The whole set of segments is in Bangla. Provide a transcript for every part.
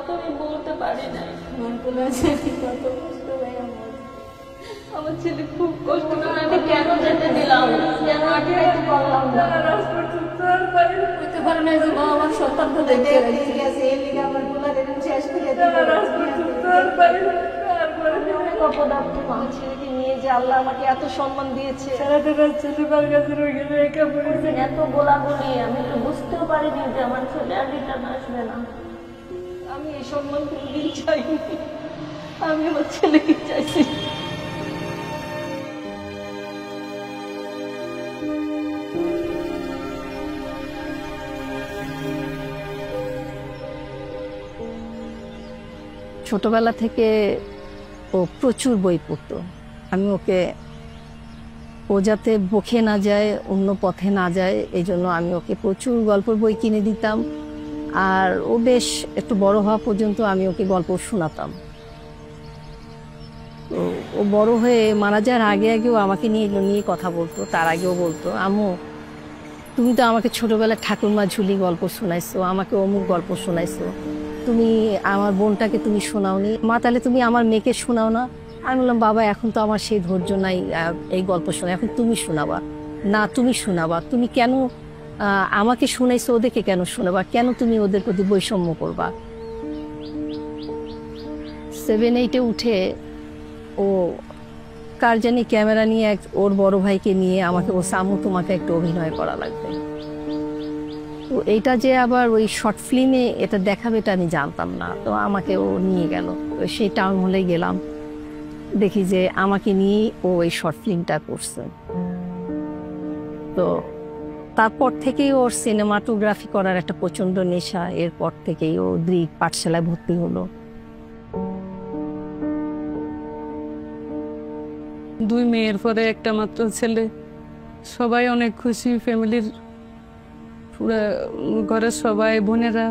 তো আমি বলতে পারি না। আমার ছেলে খুব কষ্ট করে, আমি কেন যেতে দিলাম, কেন আটকাইতে পারলাম না। আমার সন্তানকে দেখতে গেছে, এই লিগে আমার বলা দেখুন শেষ করে অপদার্থ মা ছেলেকে নিয়ে যে আল্লাহ আমাকে এত সম্মান দিয়েছে, এত গোলাগুলি, আমি তো বুঝতেও পারিনি যে আমার ছেলে আর রিটার্ন আসবে না। আমি এই সম্মান কোনোদিন চাইনি, আমি আমার ছেলেকে চাইছি। ছোটবেলা থেকে ও প্রচুর বই পড়তো। আমি ওকে, ও যাতে বকে না যায়, অন্য পথে না যায়, এই জন্য আমি ওকে প্রচুর গল্পের বই কিনে দিতাম। আর ও বেশ একটু বড় হওয়া পর্যন্ত আমি ওকে গল্প শোনাতাম। ও বড় হয়ে মারা যাওয়ার আগে আগেও আমাকে নিয়ে কথা বলতো। তার আগেও বলতো, আম্মু তুমি তো আমাকে ছোটবেলায় ঠাকুরমা ঝুলি গল্প শোনাইছো, আমাকে অমুক গল্প শোনাইছো, তুমি আমার বোনটাকে তুমি শোনাওনি, মা তাহলে তুমি আমার মেয়েকে শোনাও না। আমি বললাম, বাবা এখন তো আমার সেই ধৈর্য নাই এই গল্প শোনা, এখন তুমি শোনাবা। না তুমি শোনাবা, তুমি কেন আমাকে শোনাইছো, ওদেরকে কেন শোনাবা, কেন তুমি ওদের প্রতি বৈষম্য করবা। 7-8-এ উঠে ও কার জানি ক্যামেরা নিয়ে ওর বড় ভাইকে নিয়ে আমাকে বলছে, আম্মু তোমাকে একটু অভিনয় করা লাগবে। তো এইটা যে আবার ওই শর্ট ফিল্মে এটা দেখাবে এটা আমি জানতাম না। তো আমাকে ও নিয়ে গেল, তো সেই টাউন হলে গেলাম, দেখি যে আমাকে নিয়ে ও এই শর্ট ফিল্মটা করছে। তো তারপর থেকেই ওর সিনেমাটোগ্রাফি করার একটা প্রচন্ড নেশা। এরপর থেকেই ও দৃক পাঠশালায় ভর্তি হলো। 2 মেয়ের পরে একটা মাত্র ছেলে, সবাই অনেক খুশি। ফ্যামিলির পুরা ঘরের সবাই, বোনেরা,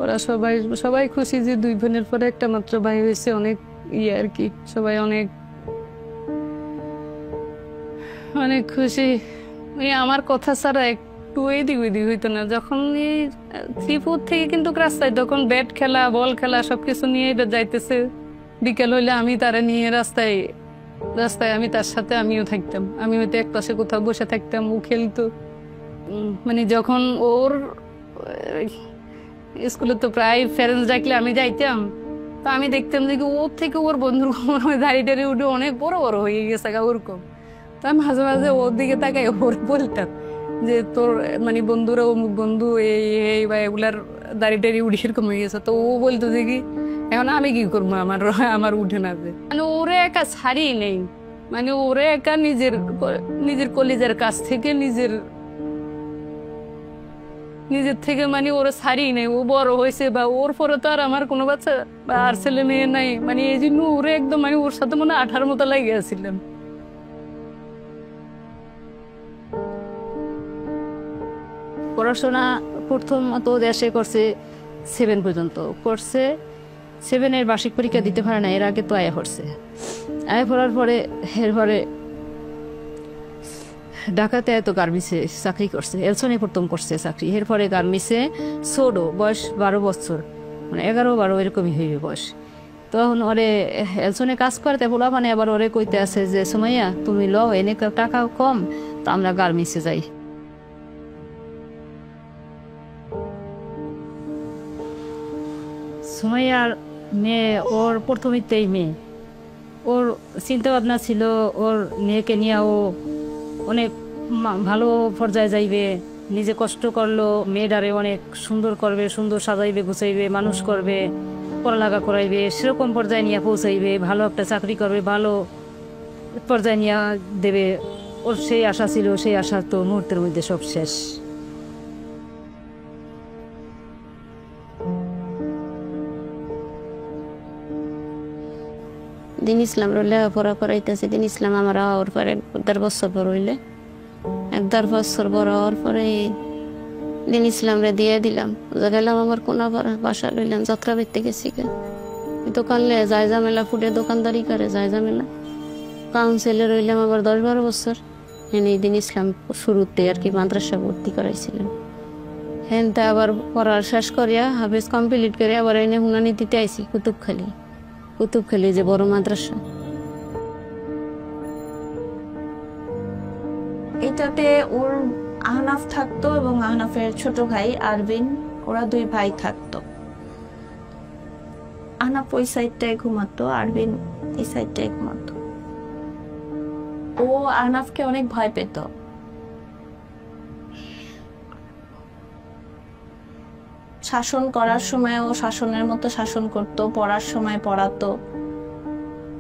ওরা সবাই খুশি যে 2 বোনের পরে একটা মাত্র ভাই হয়েছে। অনেক আর কি, সবাই অনেক অনেক খুশি। আমার কথা ছাড়া একটু এদিক ওইদিক হইতো না। যখন এই 3-4 থেকে কিন্তু রাস্তায় তখন ব্যাট খেলা, বল খেলা সবকিছু নিয়ে যাইতেছে। বিকেল হইলে আমি তারা নিয়ে রাস্তায় আমি তার সাথে আমিও থাকতাম। আমি হয়তো এক পাশে কোথাও বসে থাকতাম, ও খেলতো। মানে যখন ওর স্কুলে তো প্রায় প্যারেন্টস ডাকলে আমি যাইতাম, তো আমি দেখতাম যে ওর থেকে ওর বন্ধুর দাঁড়িয়ে উঠে অনেক বড় বড় হয়ে গেছে ওরকম। তো আমি মাঝে মাঝে ওর দিকে তাকাই, ওর বলতাম যে তোর মানে বন্ধুরা অমুক বন্ধু এই বা এগুলার দাঁড়িয়ে উঠে এরকম হয়ে গেছে। তো ও বলতো যে কি এখন আমি কি করবো, আমার উঠে না যে, মানে ওরে একা ছাড়ি নেই, মানে ওরে একা নিজের কলিজার কাছ থেকে নিজের থেকে মানে ওরা ছাড়ি নেই। ও বড় হয়েছে বা ওর পরে তো আর আমার কোনো বাচ্চা বা আর ছেলে মেয়ে নাই, মানে এই জন্য ওরে একদম মানে ওর সাথে মনে 18 মতো লাগে আসছিলাম। পড়াশোনা প্রথমত দেশে করছে 7 পর্যন্ত করছে। 7-এর বার্ষিক পরীক্ষা দিতে পারে না, এর আগে তো আয়া পড়ছে। আয়া পড়ার পরে এরপরে ঢাকাতে এত গার্মেন্টসে চাকরি করছে। এলসনে প্রথম করছে চাকরি, এরপরে গার্মেন্টসে ছোট বয়স 12 বছর, মানে 11-12 এরকমই হইবে বয়স। তখন ওরে এলসনে কাজ করতে বলা, মানে আবার ওরে কইতে আছে যে সুমাইয়া তুমি লও, এনে টাকা কম, তো আমরা গার্মেন্টসে যাই। সুমাইয়ার মেয়ে, ওর প্রথমেই মেয়ে, ওর চিন্তা ভাবনা ছিল ওর মেয়েকে নিয়ে ও অনেক ভালো পর্যায়ে যাইবে, নিজে কষ্ট করলো, মেয়েটারে অনেক সুন্দর করবে, সুন্দর সাজাইবে, গুছাইবে, মানুষ করবে, পড়ালেখা করাইবে, সেরকম পর্যায়ে নিয়ে পৌঁছাইবে, ভালো একটা চাকরি করবে, ভালো পর্যায়ে নিয়ে দেবে। ওর সেই আশা ছিল, সেই আশা তো মুহূর্তের মধ্যে সব শেষ। দিন ইসলাম লেখাপড়া করাইতেছে। দিন ইসলাম আমার হওয়ার পরে 1.5 বছর বড় হইলে, 1.5 বছর বড় হওয়ার পরে দিন ইসলামরে দিয়ে দিলাম। গেলাম আমার কোন বাসা রইলাম, যাত্রা বেরতে গেছি, দোকান লে যায় ঝামেলা, ফুটে দোকানদারি করে যায় ঝামেলা। কাউন্সিলে রইলাম আবার 10-12 বছর। এনে দিন ইসলাম শুরুতে আর কি মাদ্রাসা ভর্তি করাইছিলেন। হ্যাঁ তা আবার পড়ার শেষ করিয়া হাফেজ কমপ্লিট করে আবার এনে হুনানি দিতে আইসি কুতুবখালি যে বড় মাদ্রাসা। এটাতে ওর আহনাফ থাকতো এবং আহনাফের ছোট ভাই আরবিন, ওরা 2 ভাই থাকতো। আহনাফ ওই সাইডটায় ঘুমাতো, আরবিন এই সাইডটায় ঘুমাতো। ও আহনাফকে অনেক ভয় পেত। শাসন করার সময় ও শাসনের মতো শাসন করত, পড়ার সময় পড়াতো,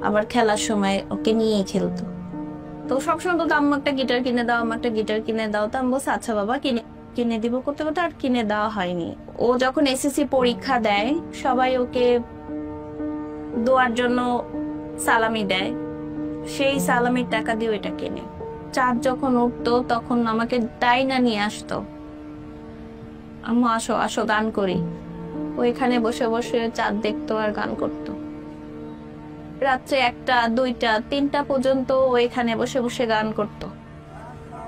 আবার খেলার সময় ওকে নিয়ে খেলতো। তো সবসময় বলতো আম্মা একটা গিটার কিনে দাও, আম্মা একটা গিটার কিনে দাও। তো আমি বলছি আচ্ছা বাবা কিনে দিব করতে করতে আর কিনে দেওয়া হয়নি। ও যখন এসএসসি পরীক্ষা দেয় সবাই ওকে দোয়ার জন্য সালামি দেয়, সেই সালামির টাকা দিয়ে ওইটা কিনে। চাঁদ যখন উঠতো তখন আমাকে ডাইনা নিয়ে আসতো, আম্মু আসো আসো গান করি। ওইখানে বসে বসে চাঁদ দেখতো আর গান করতো। রাত্রে 1টা 2টা 3টা পর্যন্ত ওইখানে বসে বসে গান করতো,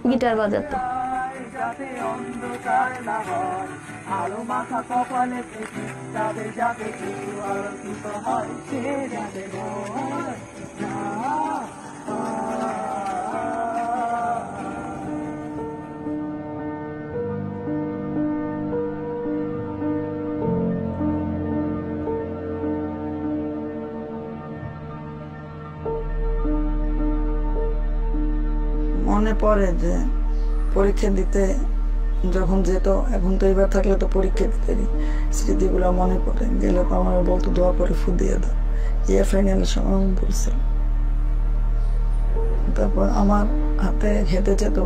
গিটার বাজাতো। মনে পড়ে যে পরীক্ষা দিতে যখন যেত, এখন তো এবার থাকলে তো পরীক্ষা দিতে স্মৃতিগুলো মনে পড়ে গেলে তো আমার বলতো দোয়া করে ফু দিয়ে দাও। ফাইনালের সময় বলছে, তারপর আমার হাতে খেতে যেত,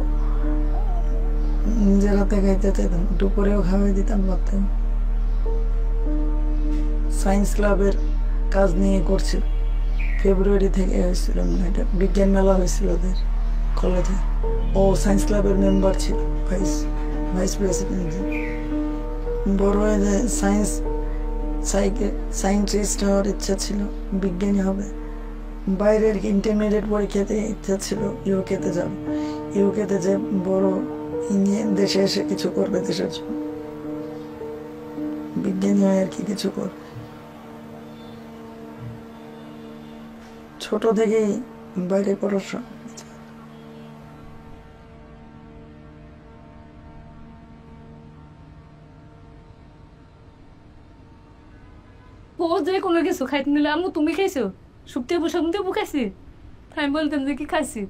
নিজের হাতে খাইতে যেতাম, দুপুরেও খাওয়াই দিতাম ভাবতাম। সায়েন্স ক্লাবের কাজ নিয়ে করছিল, ফেব্রুয়ারি থেকে হয়েছিল, এটা বিজ্ঞান মেলা হয়েছিল ওদের কলেজে। ও সায়েন্স ক্লাবের মেম্বার ছিল, ভাইস প্রেসিডেন্ট। বড় হয়ে যে সায়েন্টিস্ট হওয়ার ইচ্ছা ছিল, বিজ্ঞানী হবে। বাইরের ইন্টারমিডিয়েট পরীক্ষাতে ইচ্ছা ছিল ইউকেতে যাবে, ইউকেতে যে বড় দেশে এসে কিছু করবে দেশের জন্য, বিজ্ঞানী হয়ে আর কি কিছু করবে। ছোট থেকেই বাইরে পড়াশোনা। ও যে কোনো কিছু খাইতে নিলে আম্মু তুমি খাইছো, শুক্তি শুক্তি খাইছি, আমি বলতাম যে কি খাইছি।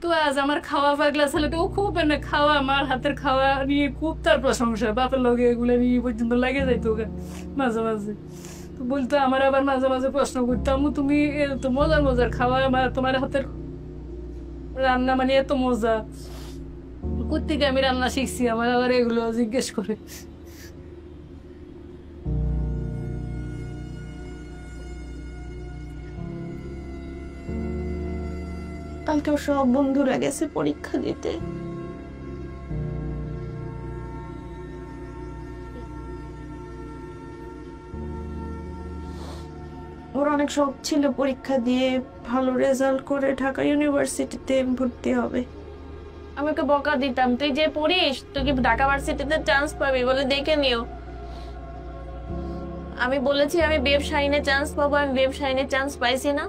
তো আজ আমার খাওয়া পাগলা ছেলে তো ও খুব মানে খাওয়া, আমার হাতের খাওয়া নিয়ে খুব তার প্রশংসা, বাপের লগে এগুলো নিয়ে পর্যন্ত লাগে যাইতো মাঝে মাঝে। তো বলতো আমার আবার মাঝে মাঝে প্রশ্ন করতো, আম্মু তুমি এত মজার মজার খাওয়া, আমার তোমার হাতের রান্না মানে এত মজা, কোত্থেকে আমি রান্না শিখছি, আমার আবার এগুলো জিজ্ঞেস করে। কালকেও সব বন্ধুরা গেছে পরীক্ষা দিতে। ওর অনেক শখ ছিল পরীক্ষা দিয়ে ভালো রেজাল্ট করে ঢাকা ইউনিভার্সিটিতে ভর্তি হবে। আমাকে বকা দিতাম, তুই যে পড়িস তুই কি ঢাকা ইউনিভার্সিটিতে চান্স পাবি, বলে দেখে নিও। আমি বলেছি আমি ব্যবসায়ীনে চান্স পাবো, আমি ব্যবসায়ীনে চান্স পাইছি না,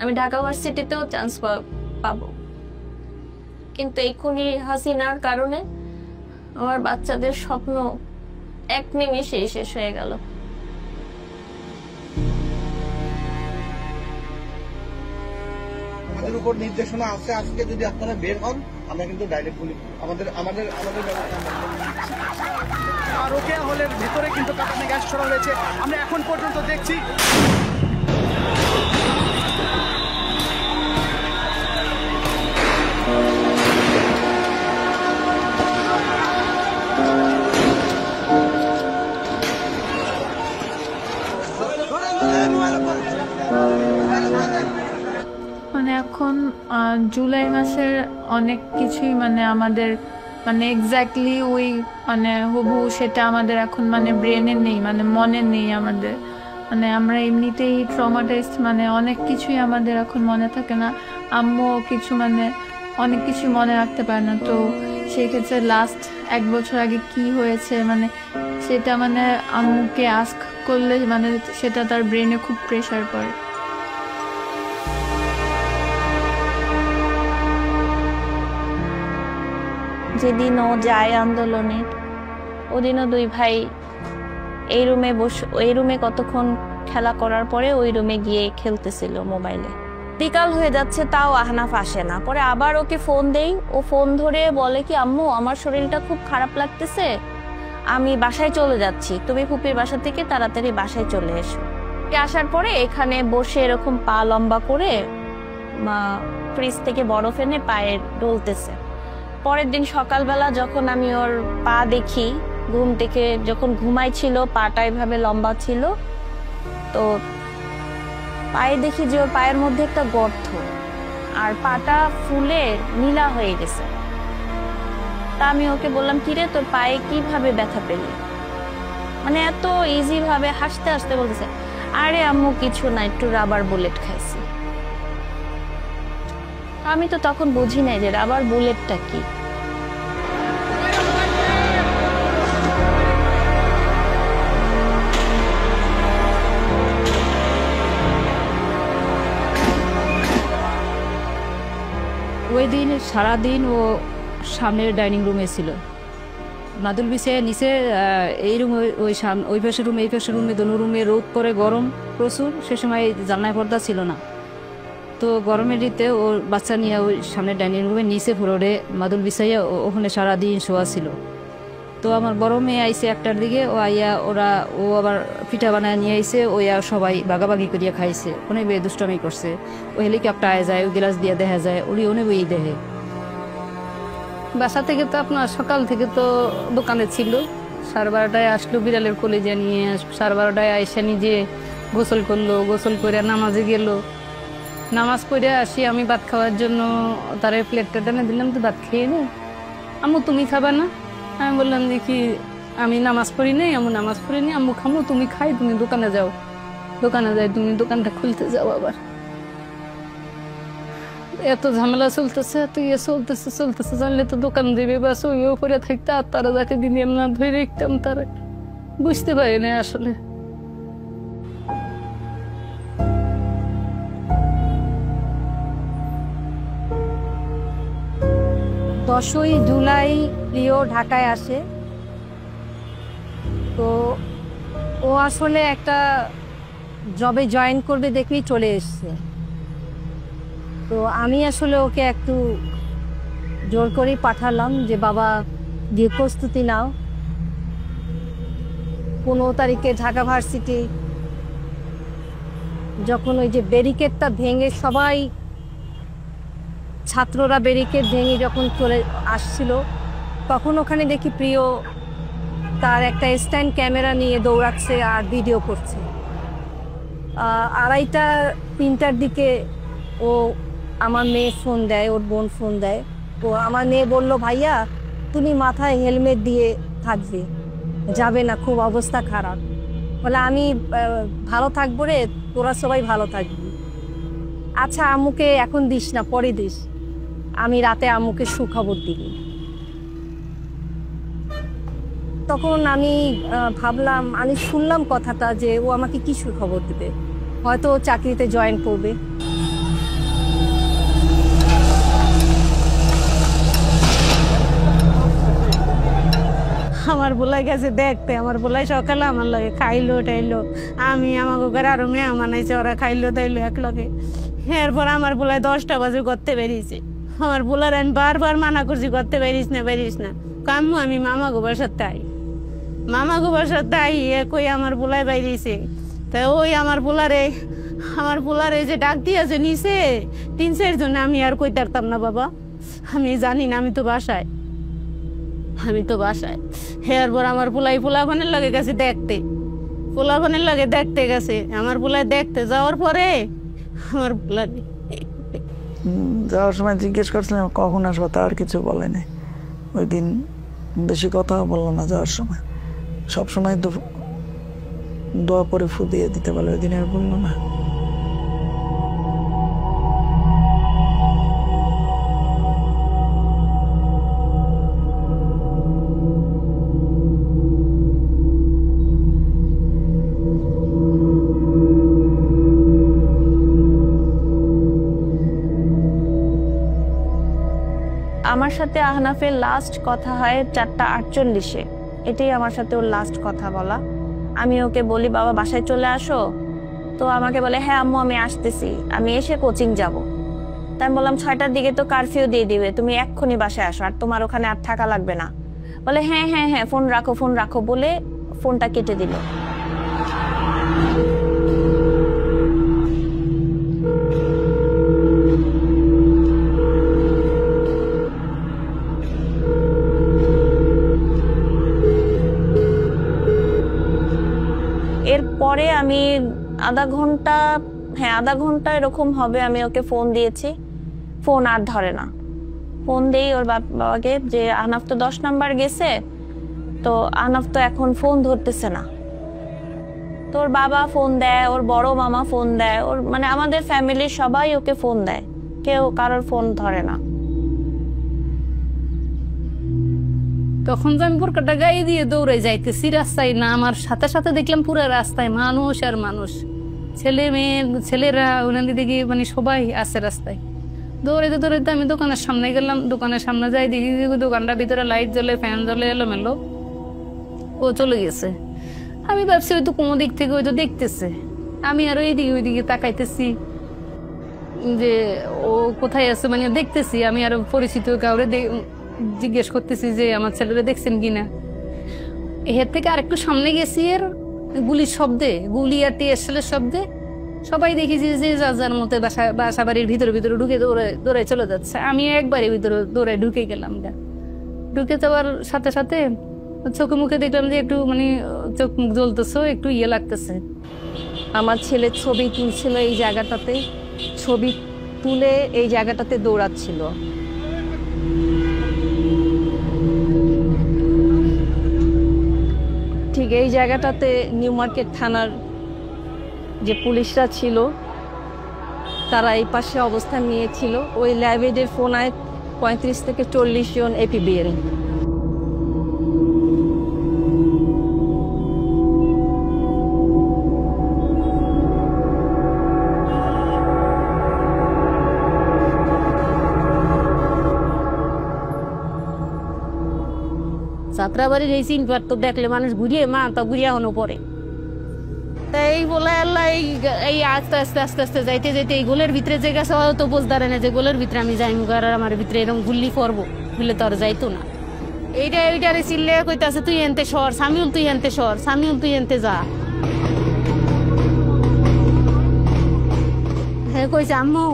আমি ঢাকা ইউনিভার্সিটিতেও চান্স পাবো। কিন্তু এক্ষুনি হাসিনার কারণে আমার বাচ্চাদের স্বপ্ন এক নিমেষেই শেষ হয়ে গেল। আমাদের উপর নির্দেশনা আছে, আজকে যদি আপনারা বের হন আমরা কিন্তু ডাইরেক্ট বলি আমাদের রোকেয়া হলের ভেতরে কিন্তু কাঁটানে গ্যাস ছড়া হয়েছে, আমরা এখন পর্যন্ত দেখছি। মানে এখন জুলাই মাসের অনেক কিছুই মানে আমাদের মানে এক্স্যাক্টলি ওই মানে হবু সেটা আমাদের এখন মানে ব্রেনে নেই, মানে মনে নেই আমাদের। মানে আমরা এমনিতেই ট্রমাটাইজড, মানে অনেক কিছুই আমাদের এখন মনে থাকে না। আম্মু কিছু মানে অনেক কিছু মনে রাখতে পারে না। তো সেই ক্ষেত্রে লাস্ট 1 বছর আগে কি হয়েছে মানে সেটা মানে আম্মুকে আস্ক করলে মানে সেটা তার ব্রেনে খুব প্রেশার পড়ে। যেদিন ও যায় আন্দোলনে ওদিনও 2 ভাই এই রুমে কতক্ষণ খেলা করার পরে ওই রুমে গিয়ে খেলতেছিল মোবাইলে। বিকাল হয়ে যাচ্ছে তাও আহনাফ আসে না। পরে আবার ওকে ফোন দেই, ও ফোন ধরে বলে কি আম্মু আমার শরীরটা খুব খারাপ লাগতেছে, আমি বাসায় চলে যাচ্ছি, তুমি ফুপির বাসা থেকে তাড়াতাড়ি বাসায় চলে এসো। আসার পরে এখানে বসে এরকম পা লম্বা করে ফ্রিজ থেকে বরফ এনে পায়ে ডলতেছে। পরের দিন সকালবেলা যখন আমি ওর পা দেখি, ঘুম থেকে যখন ঘুমাইছিল পাটা এভাবে লম্বা ছিল, তো পায়ে দেখি যে ওর পায়ের মধ্যে একটা গর্ত আর পাটা ফুলে নীলা হয়ে গেছে। তা আমি ওকে বললাম কিরে তোর পায়ে কিভাবে ব্যথা পেলি, মানে এত ইজি ভাবে হাসতে হাসতে বলতেছে আরে আম্মু কিছু না, একটু রাবার বুলেট খাইছি। আমি তো তখন বুঝি নাই যে রাবার বুলেটটা কি। ওই দিন সারাদিন ও সামনের ডাইনিং রুমে ছিল, মাদুল বিছিয়ে নিচে এই রুমে ওই পাশের রুমে এই পাশের রুমে দোনো রুমে রোদ পরে গরম প্রচুর, সে সময় জানলায় পর্দা ছিল না। তো গরমের ঋতুতে ওর বাচ্চা নিয়ে ওই সামনের ডাইনিং রুমে নিচে ফ্লোরে মাদুল বিছাইয়া ওখানে সারাদিন শোয়া ছিল। তো আমার বড় মেয়ে আইসে 1টার দিকে, ও আবার পিঠা বানায় নিয়ে আইসে, সবাই ভাগাভাগি করিয়া খাইছে, অনেক দুষ্টামি করছে। ওই হেলিকপ্টার আয় যায়, ওই গ্লাস দিয়ে দেখা যায়, ওরি অনেক ওই দেখে। বাসা থেকে তো আপনার সকাল থেকে তো দোকানে ছিল, 12:30টায় আসলো বিড়ালের কলেজে নিয়ে, 12:30টায় আইসা নিজে গোসল করলো, গোসল করে নামাজে গেল, নামাজ পড়ে আসি আমি ভাত খাওয়ার জন্য তার প্লেটটা টেনে দিলাম, তো ভাত খেয়ে নে, আম্মু তুমি খাবা না? আমি বললাম যে কি আমি নামাজ পড়ি নাই, আম্মু নামাজ পড়ি নি, আম্মু খামো তুমি খাই, তুমি দোকানে যাও, দোকানে যাই তুমি দোকানটা খুলতে যাও। আবার এত ঝামেলা চলতেছে, এত চলতেছে জানলে তো দোকান দেবে, বাস ওই উপরে থাকতে আর তারা যাকে দিন আমরা ধরে রাখতাম, তারা বুঝতে পারি না আসলে। দশই জুলাই প্রিয় ঢাকায় আসে। তো ও আসলে একটা জবে জয়েন করবে দেখেই চলে এসছে। তো আমি আসলে ওকে একটু জোর করেই পাঠালাম যে বাবা দিয়ে প্রস্তুতি নাও, 15 তারিখে ঢাকা ভার্সিটি যখন ওই যে ব্যারিকেডটা ভেঙে সবাই ছাত্ররা ব্যারিকেড ভেঙে যখন চলে আসছিল, তখন ওখানে দেখি প্রিয় তার একটা স্ট্যান্ড ক্যামেরা নিয়ে দৌড়াচ্ছে আর ভিডিও করছে। 2:30-3টার দিকে ও আমার মেয়ে ফোন দেয়, ওর বোন ফোন দেয়। তো আমার মেয়ে বলল ভাইয়া তুমি মাথায় হেলমেট দিয়ে থাকবে, যাবে না, খুব অবস্থা খারাপ। বলে আমি ভালো থাকবো রে, তোরা সবাই ভালো থাকবি। আচ্ছা আম্মুকে এখন দিস না, পরে দিস। আমি রাতে আম্মুকে সুখবর দিই। তখন আমি ভাবলাম, আমি শুনলাম কথাটা যে ও আমাকে কি সুখবর দিবে, হয়তো ও চাকরিতে জয়েন করবে। আমার বোলাই গেছে দেখতে, আমার বোলাই সকালে আমার লাগে খাইলো টাইলো, আমি আমাকে ঘরে আরো মেয়ে মানাইছে, ওরা খাইলো তাইলো এক লগে। এরপর আমার বোলাই 10টা বাজে করতে বেরিয়েছে। আমার বোলার আমি বারবার মানা করছি করতে বেরিস না, কাম্মু আমি মামা গোবার সাথে আই, মামা গোবার সাথে আই কই আমার বোলাই বাইরেছে। তাই ওই আমার বোলারে যে ডাক দিয়েছে নিচে 3-4 জন, আমি আর কই পারতাম না বাবা, আমি জানি না, আমি তো বাসায়। এরপর আমার পোলাপানের লাগে গেছে দেখতে, পোলাপানের লাগে দেখতে গেছে। আমার পোলায় দেখতে যাওয়ার পরে আমার পোলা যাওয়ার সময় জিজ্ঞেস করছিলাম কখন আসবো, তার কিছু বলেনি। ওই দিন বেশি কথা বললো না যাওয়ার সময়, সবসময় তো দোয়া পরে ফু দিয়ে দিতে বলে, ওই দিন আর বললো না। আমার সাথে আহনাফের লাস্ট কথা হয় 4:48-এ। এটাই আমার সাথে ওর লাস্ট কথা বলা। আমি ওকে বলি বাবা বাসায় চলে আসো, তো আমাকে বলে হ্যাঁ আম্মু আমি আসতেছি, আমি এসে কোচিং যাব। তাই আমি বললাম 6টার দিকে তো কারফিউ দিয়ে দিবে, তুমি এক্ষুনি বাসায় আসো, আর তোমার ওখানে আর থাকা লাগবে না। বলে হ্যাঁ হ্যাঁ হ্যাঁ ফোন রাখো বলে ফোনটা কেটে দিল। এরপরে আমি আধা ঘন্টা এরকম হবে আমি ওকে ফোন দিয়েছি, ফোন আর ধরে না। ফোন দেই ওর বাবাকে যে আহনাফ তো 10 নাম্বার গেছে, তো আহনাফ তো এখন ফোন ধরতেছে না। তোর বাবা ফোন দেয়, ওর বড় মামা ফোন দেয়, ওর মানে আমাদের ফ্যামিলির সবাই ওকে ফোন দেয়, কেউ কারোর ফোন ধরে না। তখন তো আমি বোরকাটা গায়ে দিয়ে দৌড়ে যাইতেছি রাস্তায়, না আমার সাথে সাথে দেখলাম পুরো রাস্তায় মানুষ আর মানুষ, ছেলে মেয়ে, ছেলেরা ওনাদের দিকে মানে সবাই আছে রাস্তায়। দৌড়াইতে আমি দোকানের সামনে গেলাম, দোকানের সামনে যাই দেখি দোকানটার ভিতরে লাইট জ্বলে, ফ্যান জ্বলে, এলোমেলো। ও চলে গেছে। আমি ভাবছি হয়তো কোনো দিক থেকে হয়তো দেখতেছে, আমি আরো এইদিকে ওইদিকে তাকাইতেছি যে ও কোথায় আছে, মানে দেখতেছি। আমি আরো পরিচিত কাউরে জিজ্ঞেস করতেছি যে আমার ছেলেরা দেখছেন কিনা। এর থেকে আরেকটু সামনে গেছি, এর গুলির শব্দে, গুলি আর টিএসএলের শব্দে সবাই দেখেছি যে যার মতো বাসা বাড়ির ভিতরে ঢুকে দৌড়ে চলে যাচ্ছে। আমি একবারে ভিতরে দৌড়ে ঢুকে গেলাম। ঢুকে যাওয়ার সাথে সাথে চোখে মুখে দেখলাম যে একটু মানে চোখ মুখ জ্বলতেছে, একটু ইয়ে লাগতেছে। আমার ছেলে ছবি তুলছিল এই জায়গাটাতে, ছবি তুলে এই জায়গাটাতে দৌড়াচ্ছিল। ঠিক এই জায়গাটাতে নিউ মার্কেট থানার যে পুলিশরা ছিল তারা এই পাশে অবস্থান নিয়েছিল। ওই ল্যাবেডের ফোনায় 35 থেকে 40 জন এপিবিএল। যাত্রাবাড়ির এই সিনপার তো দেখলে মানুষ ঘুরিয়ে মা তা ঘুরিয়া হনো পরে। তাই বলে আল্লাহ এই আস্তে আস্তে আস্তে আস্তে যাইতে যাইতে এই গোলের ভিতরে যে গেছে তো বুঝদারে না যে গোলের ভিতরে আমি যাইম, আর আমার ভিতরে এরকম গুল্লি পরবো বলে তো আর যাইতো না। এইটারে চিল্লে কইতাছে তুই এনতে সর, সামিউল তুই এনতে সর, সামিউল তুই এনতে যা। হ্যাঁ কইছে আম্মু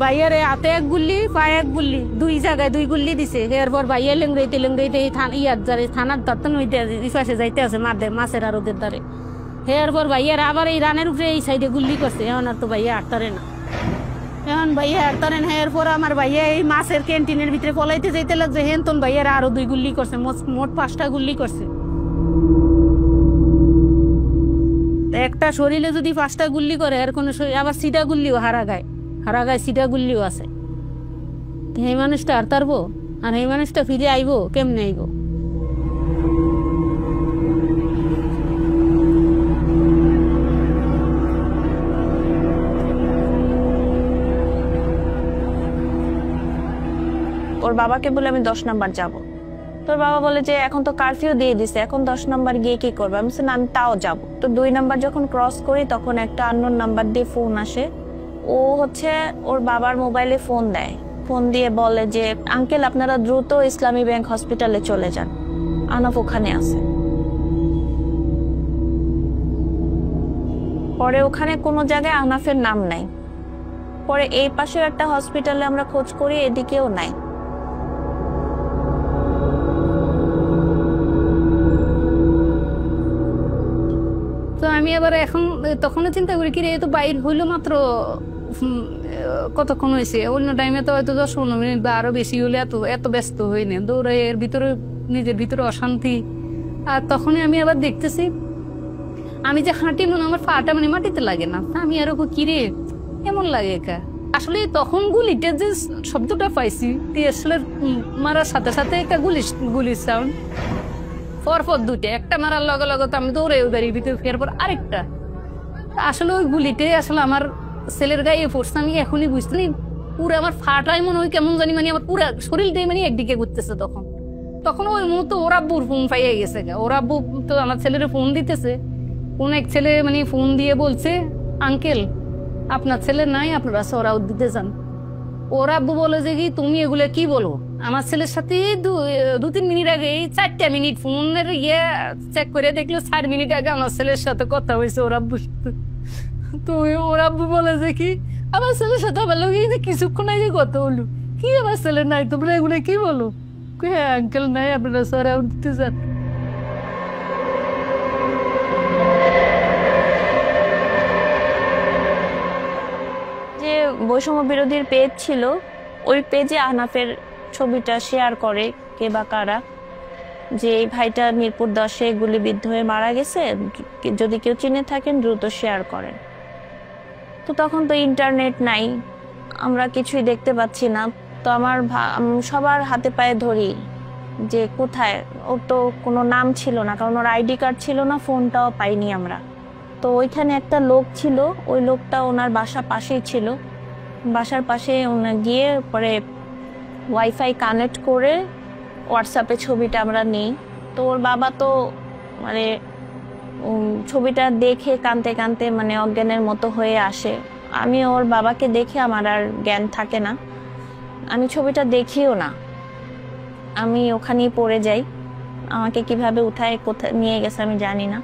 ভাইয়ারে হাতে এক গুল্লি পায়ে এক গুল্লি, দুই জায়গায় 2 গুল্লি দিছে। এরপর ভাইয়া লেংড়াইতে ইয়ার যারে থানার দত্তন হইতে পাশে যাইতে আছে মাছের আর ওদের দ্বারে। এরপর ভাইয়ার আবার এই রানের উপরে এই সাইডে গুল্লি করছে। এখন আর তো ভাইয়া আটতারে না, এখন ভাইয়া আটতারে না। এরপর আমার ভাইয়া এই মাছের ক্যান্টিনের ভিতরে পলাইতে যাইতে লাগছে, হেন তখন ভাইয়ার আরো 2 গুল্লি করছে, মোট 5টা গুল্লি করছে। একটা শরীরে যদি 5টা গুল্লি করে আর কোনো আবার সিধা গুল্লিও হারা গায় সিধা গুল্লিও আছে। এই মানুষটা আর তারবো, আর এই মানুষটা ফিরে আইবো কেমনে আইবো? ওর বাবাকে বলে আমি 10 নাম্বার যাব। তোর বাবা বলে যে এখন তো কারফিউ দিয়ে দিছে, এখন 10 নাম্বার গিয়ে কি করবে? আমি বলছি আমি তাও যাব। তো 2 নাম্বার যখন ক্রস করি তখন একটা আননোন নাম্বার দিয়ে ফোন আসে। ও হচ্ছে ওর বাবার মোবাইলে ফোন দেয়, ফোন দিয়ে বলে যে আঙ্কেল আপনারা দ্রুত ইসলামী ব্যাংক হসপিটালে চলে যান, আহনাফ ওখানে আছে। পরে ওখানে কোনো জায়গায় আহনাফের নাম নাই। পরে এই পাশেও একটা হসপিটালে আমরা খোঁজ করি, এদিকেও নাই। তো আমি আবার এখন তখনও চিন্তা করি কি রে, তো বাইর হইলো মাত্র কতক্ষণ হয়েছে, অন্য টাইমে তো হয়তো 10-15 মিনিট বা আরো বেশি হলে এত ব্যস্ত হই না, দৌড়ে এর ভিতরে নিজের ভিতরে অশান্তি। আর তখনই আমি আবার দেখতেছি আমি যে হাঁটি মনে আমার পাটা মানে মাটিতে লাগে না। আমি আরো কিরে এমন লাগে একা। আসলে তখন গুলিটা যে শব্দটা পাইছি টিএসএলের মারার সাথে সাথে একটা গুলির সাউন্ড, পরপর 2টা, একটা মারার লগে লগে তো আমি দৌড়ে বাড়ির ভিতরে ফের পর আরেকটা। আসলে ওই গুলিটাই আসলে আমার ছেলের গায়ে পড়ছে। আমি এখনই বুঝতে নি পুরো আমার ফাটাই মনে হয় কেমন জানি, মানে আমার পুরো শরীরটাই মানে একদিকে ঘুরতেছে। তখন ওই মুহূর্তে ওর আব্বুর ফোন পাইয়ে গেছে। ওর আব্বু তো আমার ছেলের ফোন দিতেছে, কোন এক ছেলে মানে ফোন দিয়ে বলছে, আঙ্কেল আপনার ছেলে নাই, আপনার বাসা ওরা দিতে যান। ওর আব্বু বলে যে কি তুমি এগুলো কি বলো? আমার ছেলের সাথে 2-3 মিনিট আগে 4টা মিনিট ফোনের চেক করে দেখলো 4 মিনিট আগে আমার ছেলের সাথে কথা হয়েছে ওর আব্বুর সাথে। তো ওর আব্বু বলে যে কি আমার ছেলের সাথে আমার লোক কিছুক্ষণ আগে কথা হলো, কি আমার ছেলে নাই, তোমরা এগুলো কি বলো? হ্যাঁ আঙ্কেল নাই, আপনারা সারা দিতে যান। যে বৈষম্য বিরোধীর পেজ ছিল, ওই পেজে আহনাফের ছবিটা শেয়ার করে কে বা কারা, যে এই ভাইটা মিরপুর 10-এ গুলিবিদ্ধ হয়ে মারা গেছে, যদি কেউ চিনে থাকেন দ্রুত শেয়ার করেন। তো তখন তো ইন্টারনেট নাই, আমরা কিছুই দেখতে পাচ্ছি না। তো আমার সবার হাতে পায়ে ধরি যে কোথায়, ওর তো কোনো নাম ছিল না, কারণ ওর আইডি কার্ড ছিল না, ফোনটাও পাইনি আমরা। তো ওইখানে একটা লোক ছিল, ওই লোকটা ওনার বাসা পাশেই ছিল, বাসার পাশে গিয়ে পরে ওয়াইফাই কানেক্ট করে হোয়াটসঅ্যাপে ছবিটা আমরা নিই। তো ওর বাবা তো মানে ছবিটা দেখে কাঁদতে কাঁদতে মানে অজ্ঞানের মতো হয়ে আসে। আমি ওর বাবাকে দেখে আমার আর জ্ঞান থাকে না, আমি ছবিটা দেখিও না, আমি ওখানেই পড়ে যাই। আমাকে কিভাবে উঠায় কোথায় নিয়ে গেছে আমি জানি না।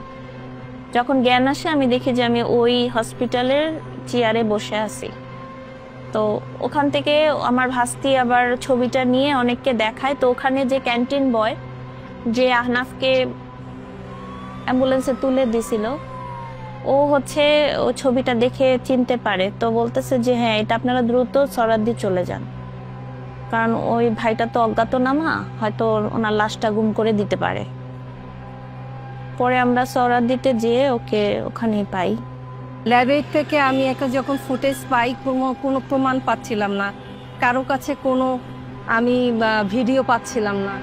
যখন জ্ঞান আসে আমি দেখি যে আমি ওই হসপিটালের চেয়ারে বসে আছি। তো ওখান থেকে আমার ভাস্তি আবার ছবিটা নিয়ে অনেককে দেখায়। তো ওখানে যে ক্যান্টিন বয় যে আহনাফকে অ্যাম্বুলেন্সে তুলে দিছিল, ও হচ্ছে ও ছবিটা দেখে চিনতে পারে। তো বলতেছে যে হ্যাঁ এটা আপনারা দ্রুত সরাদ্দি চলে যান, কারণ ওই ভাইটা তো অজ্ঞাতনামা, হয়তো ওনার লাশটা গুম করে দিতে পারে। পরে আমরা সরাদ্দিতে যেয়ে ওকে ওখানেই পাই। ল্যাবের থেকে আমি যখন ফুটেজ পাই, কোনো প্রমাণ পাচ্ছিলাম না, কারো কাছে কোনো আমি ভিডিও পাচ্ছিলাম না।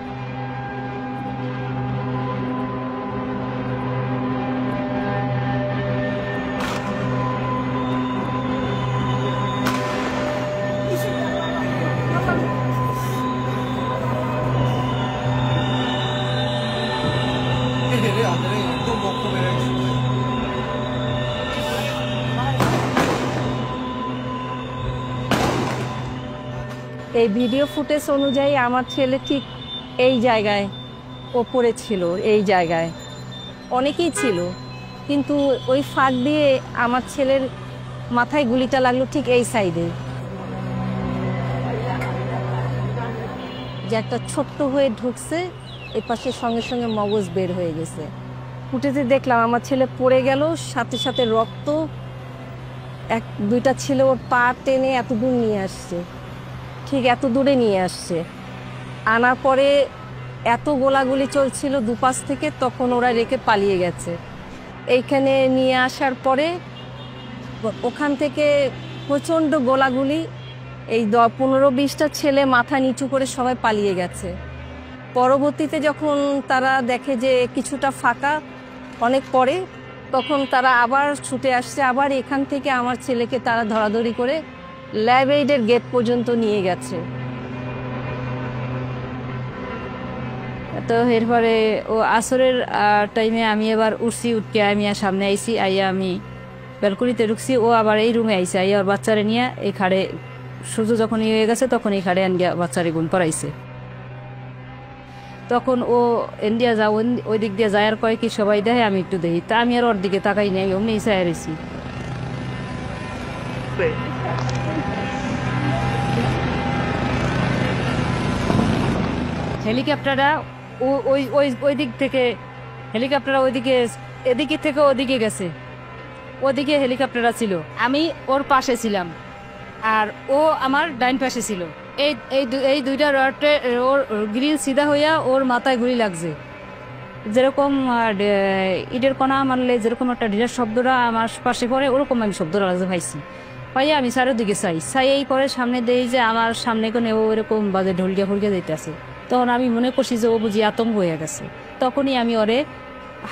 এই ভিডিও ফুটেজ অনুযায়ী আমার ছেলে ঠিক এই জায়গায় ওপরে ছিল, এই জায়গায় অনেকেই ছিল, কিন্তু ওই ফাঁক দিয়ে আমার ছেলের মাথায় গুলিটা লাগলো ঠিক এই সাইডে, যে একটা ছোট্ট হয়ে ঢুকছে, এই পাশে সঙ্গে সঙ্গে মগজ বের হয়ে গেছে। ফুটেজে দেখলাম আমার ছেলে পড়ে গেল, সাথে সাথে রক্ত, 1-2টা ছিল ওর পা টেনে এত দূর নিয়ে আসছে, ঠিক এত দূরে নিয়ে আসছে। আনার পরে এত গোলাগুলি চলছিল দুপাশ থেকে, তখন ওরা রেখে পালিয়ে গেছে। এইখানে নিয়ে আসার পরে ওখান থেকে প্রচণ্ড গোলাগুলি, এই 15-20টা ছেলে মাথা নিচু করে সবাই পালিয়ে গেছে। পরবর্তীতে যখন তারা দেখে যে কিছুটা ফাঁকা অনেক পরে, তখন তারা আবার ছুটে আসছে, আবার এখান থেকে আমার ছেলেকে তারা ধরাধরি করে ল্যাব এইডের গেট পর্যন্ত নিয়ে গেছে। তো এরপরে ও আসরের টাইমে আমি এবার উঠছি, উঠকে আমি সামনে আইসি, আইয়া আমি ব্যালকনিতে ঢুকছি, ও আবার এই রুমে আইসে, আইয়া ওর বাচ্চারে নিয়ে এই খাড়ে, সূর্য যখন হয়ে গেছে তখন এই খাড়ে আন গিয়া বাচ্চারে গুণ করাইছে। তখন ও ইন্ডিয়া যাও, ওই দিক দিয়ে যায় আর কয় কি সবাই দেখে, আমি একটু দেখি, তা আমি আর ওর দিকে তাকাই নাই, অমনি চাই রয়েছি। হেলিকপ্টারটা ওই দিক থেকে, হেলিকপ্টার ওইদিকে, এদিকে থেকে ওদিকে গেছে, ওদিকে হেলিকপ্টারটা ছিল, আমি ওর পাশে ছিলাম আর ও আমার ডাইন পাশে ছিল। এই দুইটা রডে ওর গ্রিল সিধা হইয়া ওর মাথায় গুলি লাগছে, যেরকম ইটের কণা মারলে যেরকম একটা ঢিলার শব্দটা আমার পাশে পড়ে, ওরকম আমি শব্দটা লাগছে পাইছি। পাইয়া আমি চারিদিকে চাই এই পরে সামনে দেই যে আমার সামনে কোনে ও এরকম বাজে ঢুলকে ফুলকে যাইতেছে। তখন আমি মনে করছি যে ও বুঝি আতঙ্ক হয়ে গেছে। তখনই আমি ওরে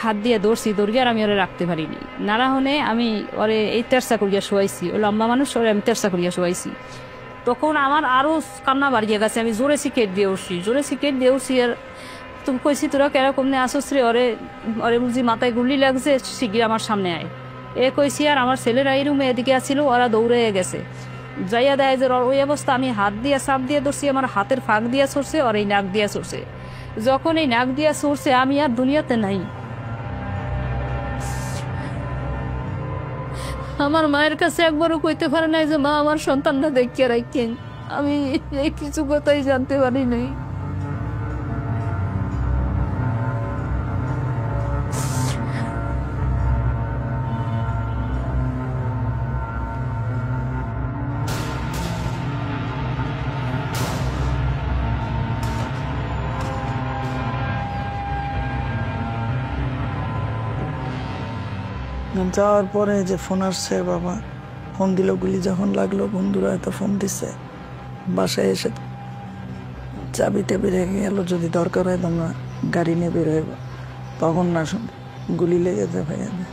হাত দিয়ে দৌড়ি, আর আমি ওরে রাখতে পারিনি। নানা হনে আমি ওরে এই তেরসা করিয়া শোয়াইছি, ও লম্বা মানুষ, ওরে আমি তেরসা করিয়া শোয়াইছি। তখন আমার আরো কান্না বাড়িয়ে গেছে, আমি জোরে সিকেট দিয়ে উঠছি আর তুমি কইছি তোরা কেরকম নে আসস রে, ওরে বুঝি মাথায় গুলি লাগছে, শিগগির আমার সামনে আয়। এ কইছি আর আমার ছেলেরা এই রুমে এদিকে আসছিল, ওরা দৌড়ে গেছে, যাইয়া দেয় যে ওই অবস্থা। আমি হাত দিয়ে চাপ দিয়ে ধরছি, আমার হাতের ফাঁক দিয়া সরছে, আর এই নাক দিয়া সরছে। যখন এই নাক দিয়া সরছে আমি আর দুনিয়াতে নাই। আমার মায়ের কাছে একবারও কইতে পারে নাই যে মা আমার সন্তানটা দেখিয়ে রাখেন, আমি এই কিছু কথাই জানতে পারি নাই। যাওয়ার পরে যে ফোন আসছে, বাবা ফোন দিল, গুলি যখন লাগলো বন্ধুরা এত ফোন দিচ্ছে, বাসায় এসে চাবি টাবি রেখে গেল, যদি দরকার হয় তোমরা গাড়ি নিয়ে বের হইব। তখন না শুন গুলি লেগে যায় ভাইয়াদের।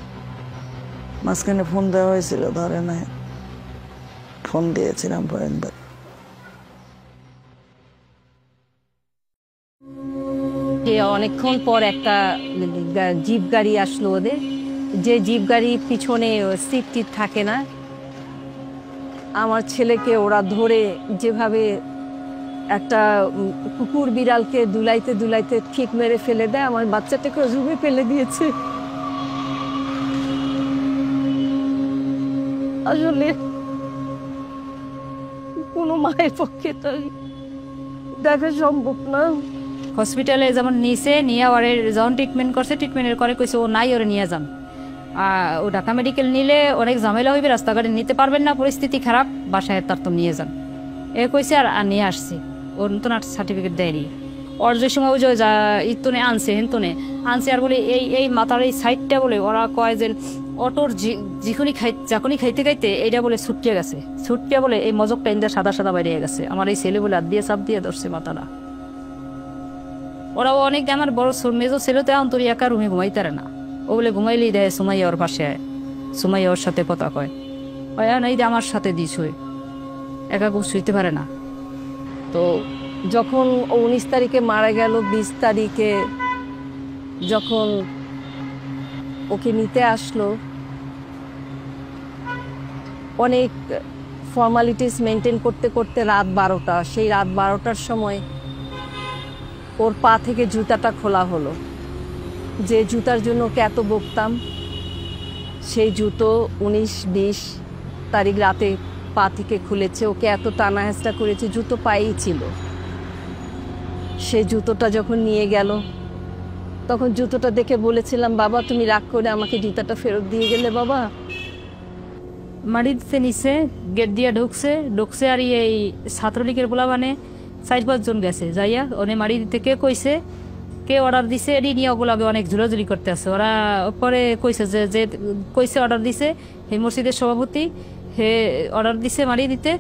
মাঝখানে ফোন দেওয়া হয়েছিল, ধরে নাই, ফোন দিয়েছিলাম ভয়ঙ্কর। অনেকক্ষণ পর একটা জিপ গাড়ি আসলো ওদের, যে জিপ গাড়ির পিছনে সিট টিট থাকে না, আমার ছেলেকে ওরা ধরে যেভাবে একটা কুকুর বিড়ালকে দুলাইতে দুলাইতে ঠিক মেরে ফেলে দেয়, আমার বাচ্চাটাকে রুমে ফেলে দিয়েছে। আসলে কোনো মায়ের পক্ষে তো দেখা সম্ভব না। হসপিটালে যেমন নিছে নিয়ে ওরে যখন ট্রিটমেন্ট করছে, ট্রিটমেন্টের করে কইছে ও নাই, ওরে নিয়ে যান। ও ঢাকা মেডিকেল নিলে অনেক ঝামেলা হইবে, রাস্তাঘাটে নিতে পারবেন না, পরিস্থিতি খারাপ, বাসায় তার তো নিয়ে যান। এ কইছে আর নিয়ে আসছি। ওর নতুন সার্টিফিকেট দেয়নি। ওর যে সময় ওই যে ইতনে আনছে হেনতনে আনছে, আর বলে এই মাথার এই সাইডটা বলে ওরা কয় যে অটোর যখনই খাইতে খাইতে এইটা বলে ছুটিয়ে গেছে, ছুটিয়ে বলে এই মজকটা ইন্দার সাদা সাদা বাইরে গেছে। আমার এই ছেলে বলে হাত দিয়ে চাপ দিয়ে ধরছে মাথাটা। ওরাও অনেক, আমার বড় মেজো ছেলে তো এখন তোর একা রুমে ঘুমাইতে পারে না, ও বলে ঘুমাইলেই দেয় সুমাইয়া ওর পাশে আয়, সুমাইয়া ওর সাথে কথা কয়, এই যে আমার সাথে দিস হয়ে একা খুব শুইতে পারে না। তো যখন 19 তারিখে মারা গেল, 20 তারিখে যখন ওকে নিতে আসলো, অনেক ফর্মালিটিস মেনটেন করতে করতে রাত 12টা, সেই রাত 12টার সময় ওর পা থেকে জুতাটা খোলা হলো। যে জুতার জন্য ওকে এত বকতাম, সেই জুতো 19-20 তারিখ রাতে পা থেকে খুলেছে। ওকে এত টানা হেঁচড়া করেছে, জুতো পায়েই ছিল। সেই জুতোটা যখন নিয়ে গেল, তখন জুতোটা দেখে বলেছিলাম, বাবা তুমি রাগ করে আমাকে জুতাটা ফেরত দিয়ে গেলে বাবা। মাটিতে নিচে গেট দিয়ে ঢুকছে আর এই ছাত্রলীগের বলা মানে 4-5 জন গেছে, যাইয়া ওনে মারি দিতে কে কইছে, কে অর্ডার দিছে, এটি নিয়ে ওগুলাবে অনেক ঝুলাঝুলি করতে আছে। ওরা পরে কইছে যে কইছে অর্ডার দিছে এই মসজিদের সভাপতি, হে অর্ডার দিছে মারি দিতে,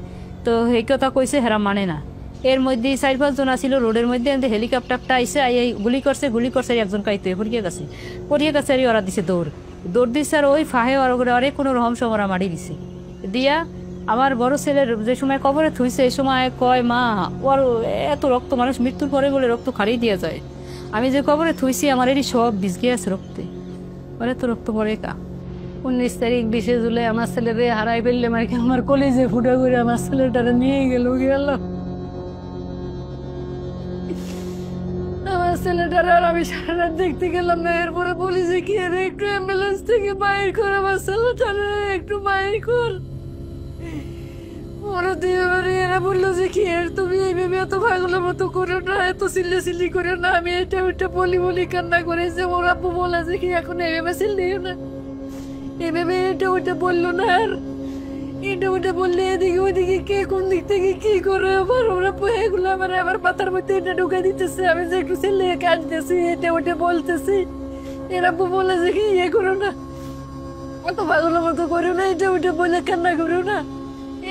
তো এই কথা কইছে, হেরা মানে না। এর মধ্যে 4-5 জন আসছিল রোডের মধ্যে, হেলিকপ্টারটা আইসে এই গুলি করছে একজন কাইতে পড়িয়ে গেছে আর ওরা দিছে দৌড় দিছে, আর ওই ফাহে অনেক কোনো রহম ওরা মারি দিছে দিয়া। আমার বড় ছেলের যে সময় কবরে থুইছে, এই সময় কয় মা ওর এত রক্ত, মানুষ মৃত্যুর পরে বলে রক্ত খারিয়ে দিয়ে যায়, আমি যে কবরে থুইছি আমার এরই সব ভিজগে আছে রক্তে, ওর এত রক্ত পড়ে কা। 19 তারিখ 20 জুলাই আমার ছেলেরে হারাই ফেললে মার্কে আমার কলেজে ফুটা করে আমার ছেলেটারে নিয়ে গেল। আমার ছেলেটারে আর আমি সারা রাত দেখতে গেলাম না। এরপরে পুলিশে কি একটু অ্যাম্বুলেন্স থেকে বাইর করে আমার ছেলেটারে একটু বাইর কর। ওরা দিয়ে এরা বললো যে কি তুমি এইভাবে এত পাগলের মতো করো না, এত চিল্লি করে না। আমি এটা ওইটা বলি কান্না করেছে। ওর আব্বু বলে যে কি এখন এইভাবে চিল্লিও না, এভাবে এটা ওইটা বললো না। আর এটা ওইটা বললে এদিকে ওইদিকে কে কোন দিক থেকে কি করে আবার ওরা এগুলো আমার আবার পাতার মধ্যে এটা ঢুকে দিতেছে। আমি যে একটু চিল্লিয়ে কাঁদতেছি, এটা ওইটা বলতেছি। এর আব্বু বলে যে কি ইয়ে করো না, অত পাগলের মতো করো না, এটা ওইটা বলে কান্না করো না,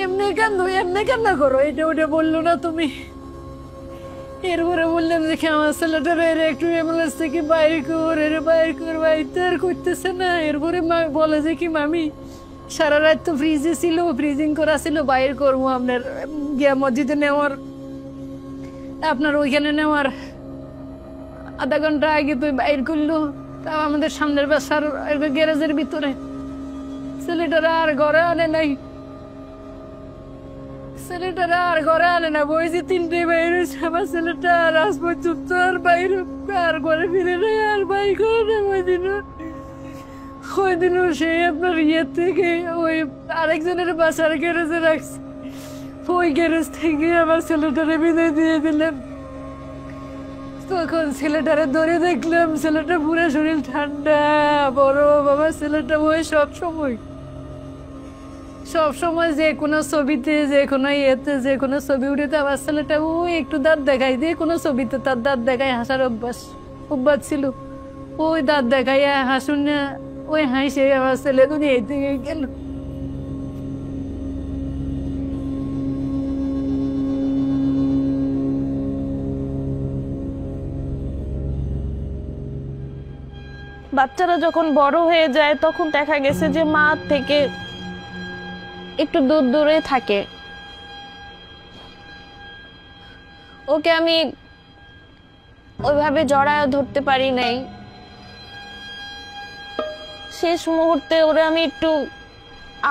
এমনি কান্না করো, এটা ওটা বললো না তুমি। এরপরে বললাম দেখে আমার ছেলেটার একটু অ্যাম্বুলেন্স থেকে বাইর কর, বাড়িতে আর করতেছে না। এরপরে মা বলে যে কি মামি সারা রাত তো ফ্রিজে ছিল, ফ্রিজিং করা ছিল, বাইর করবো আপনার গিয়া মসজিদে নেওয়ার, আপনার ওইখানে নেওয়ার আধা ঘন্টা আগে তো বাইর করলো। তাও আমাদের সামনের বাসার গ্যারেজের ভিতরে। ছেলেটারা আর ঘরে আনে নাই, ছেলেটারা আর ঘরে আনে না। বইছি 3টে বাইরে, আমার ছেলেটা আর আজ পর্যন্ত আর বাইরে আর ঘরে ফিরে নেই, আর বাই করে না। ওই দিনও সে আপনার ইয়ের থেকে ওই আরেকজনের বাসার গ্যারেজে রাখছে, ওই গ্যারেজ থেকে আমার ছেলেটারে বিদায় দিয়ে দিলাম। তখন ছেলেটারে ধরে দেখলাম, ছেলেটা পুরো শরীর ঠান্ডা, বড় বাবা ছেলেটা। ওই সবসময় যে কোনো ছবিতে, যে কোনো ইয়েতে, যে কোনো ছবি উঠেতে আমার ছেলেটা ওই একটু দাঁত দেখাই দিয়ে, কোনো ছবিতে তার দাঁত দেখায় হাসার অভ্যাস ছিল। ওই দাঁত দেখাইয়া হাসুন না, ওই হাসে আমার ছেলে দুনিয়া থেকে গেল। বাচ্চারা যখন বড় হয়ে যায় তখন দেখা গেছে যে মা থেকে একটু দূর দূরে থাকে। ওকে আমি ওইভাবে জড়ায় ধরতে পারি নাই। শেষ মুহূর্তে ওরে আমি একটু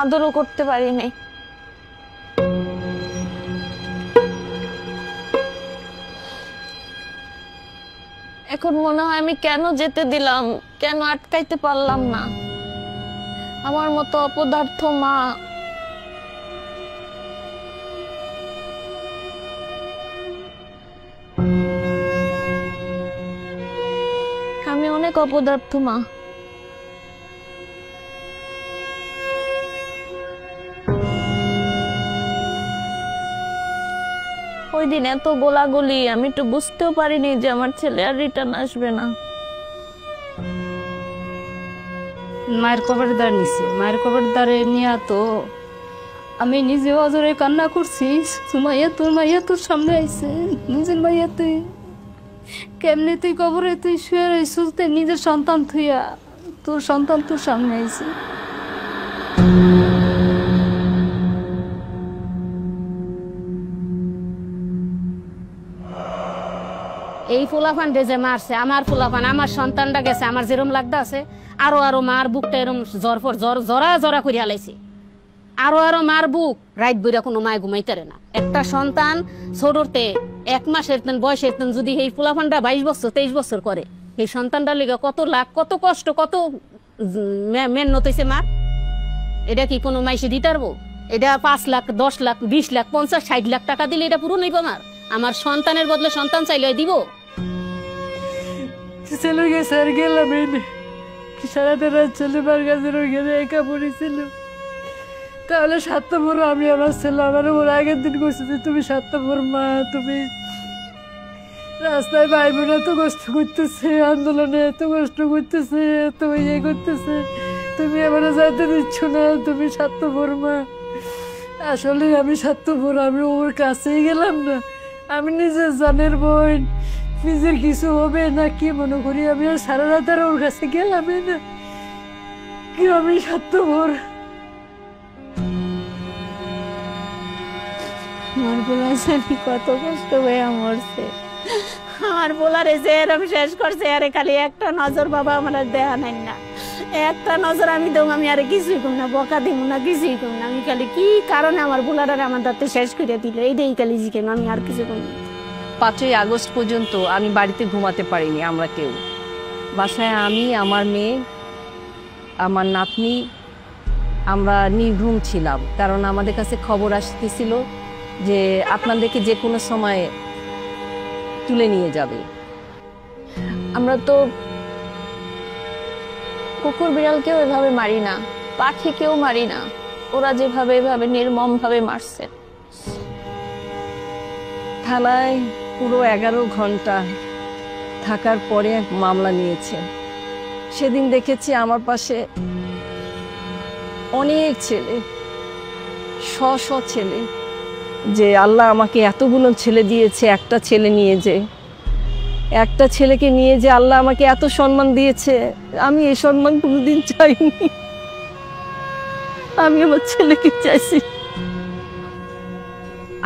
আদরও করতে পারি নাই। এখন মনে হয় আমি কেন যেতে দিলাম, কেন আটকাইতে পারলাম না। আমার মতো অপদার্থ মা। আমি অনেক অপদার্থ মা। ওই দিন এত গোলাগুলি, আমি একটু বুঝতেও পারিনি যে আমার ছেলে আর রিটার্ন আসবে না। মায়ের কবর দ্বার নিছে, মায়ের কবর দ্বারে নিয়ে তো আমি নিজে অজরে কান্না করছি। তোর মাইয়া তোর সামনে আইছে, নিজের মাইয়া তুই কেমনি, তুই কবরে তুই শুয়ে রইছিস, নিজের সন্তান থুইয়া তোর সন্তান তোর সামনে আইছে। এই ফুলাফান যে মারছে, আমার ফুলাফান, আমার সন্তানটা গেছে, আমার যেরম লাগতে আছে আরো মার বুকটা এরম জরা করে হালাইছে। আরো মার বুক রাত বইরা কোনো মায় ঘুমাইতারে না। একটা সন্তান ছোটতে 1 মাসের বয়সের যদি এই ফুলাফানটা 22 বছর 23 বছর করে, এই সন্তানটার লিগে কত লাখ, কত কষ্ট, কত মেহনত হইছে মার। এটা কি কোনো মাইসে দিতে পারবো? এটা 5 লাখ 10 লাখ 20 লাখ 50 60 লাখ টাকা দিলে এটা পুরো নেইব আমার? আমার সন্তানের বদলে সন্তান চাইলে দিব? চলে গেছে আর গেলাম সারাটা রাত ছেলে বার গাছের ওইখানে একা পড়েছিল। তাহলে স্বার্থপর আমি আমার ছেলে, আমার ওর আগের দিন কইছে যে তুমি স্বার্থপর মা, তুমি রাস্তায় ভাই বোন এত কষ্ট করতেছে, আন্দোলনে এত কষ্ট করতেছে, এত ইয়ে করতেছে, তুমি আমার যাইতে দিচ্ছ না, তুমি স্বার্থপর মা। আসলে আমি স্বার্থপর, আমি ওর কাছেই গেলাম না। আমি নিজের জানের বোন, নিজের কিছু হবে না কি মনে করি আমি আর সারা রাত আর ওর কাছে গেলাম না। কি আমি স্বার্থপর? আমার বলা জানি কত কষ্ট হয়ে মরছে। আমার বলারে যে এরম শেষ করছে, আরে খালি একটা নজর বাবা আমার দেয়া নাই না, একটা নজর আমি দেব, আমি আর কিছুই কম না, বকা দিব না, কিছুই কম না। আমি খালি কি কারণে আমার বোলার আমার দাঁতে শেষ করে দিল, এইটাই খালি জিজ্ঞেস, আমি আর কিছু কম না। 5ই আগস্ট পর্যন্ত আমি বাড়িতে ঘুমাতে পারিনি। আমরা কেউ বাসায়, আমি, আমার মেয়ে, আমার নাতনি, আমরা নির্ঘুম ছিলাম। কারণ আমাদের কাছে খবর আসতেছিল যে আপনাদেরকে যে কোনো সময় তুলে নিয়ে যাবে। আমরা তো কুকুর বিড়ালকেও এভাবে মারি না, পাখিকেও মারি না, ওরা যেভাবে এভাবে নির্মম ভাবে মারছে। থানায় পুরো 11 ঘন্টা থাকার পরে মামলা নিয়েছে। সেদিন দেখেছি আমার পাশে অনেক ছেলে, শ ছেলে, যে আল্লাহ আমাকে এতগুলো ছেলে দিয়েছে, একটা ছেলে নিয়ে যে, একটা ছেলেকে নিয়ে যে আল্লাহ আমাকে এত সম্মান দিয়েছে, আমি এই সম্মান কোনোদিন চাইনি। আমি আমার ছেলেকে চাইছি।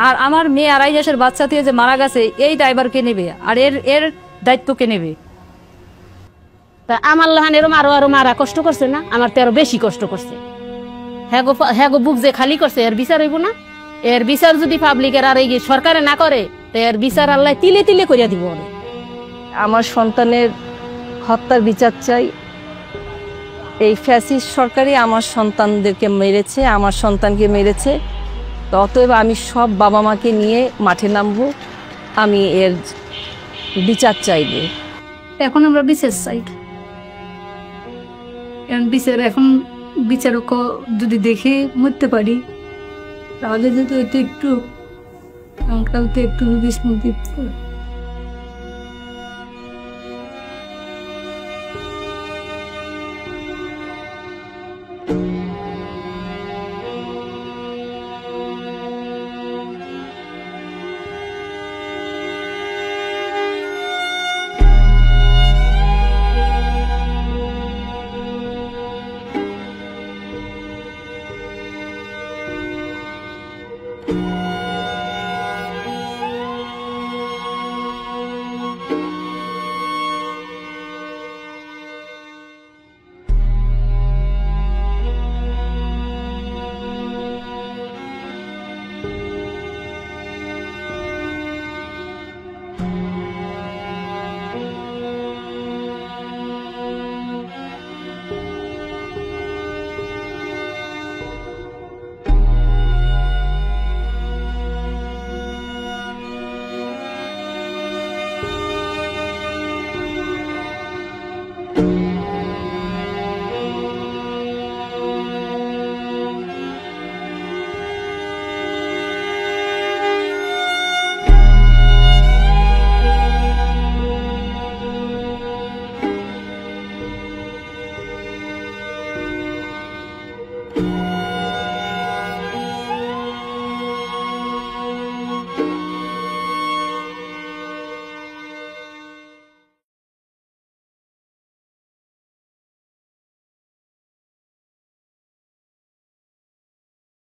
আর আমার মেয়ে 2.5 মাসের বাচ্চা থেকে যে মারা গেছে এই ড্রাইভার কে নেবে আর এর দায়িত্ব কে নেবে? তা আমার লহান এরম আরো মারা কষ্ট করছে না, আমার তো আরো বেশি কষ্ট করছে। হ্যাঁ গো বুক যে খালি করছে এর বিচার হইব না? এর বিচার যদি পাবলিকের আর এই সরকারে না করে তো এর বিচার আল্লাহ তিলে তিলে করিয়া দিব। আমার সন্তানের হত্যার বিচার চাই। এই ফ্যাসিস্ট সরকারই আমার সন্তানদেরকে মেরেছে, আমার সন্তানকে মেরেছে। তো অতএব আমি সব বাবা মাকে নিয়ে মাঠে নামবো, আমি এর বিচার চাইব। এখন আমরা বিচার চাই, এখন বিচারক যদি দেখে মরতে পারি তাহলে যদি একটু যদি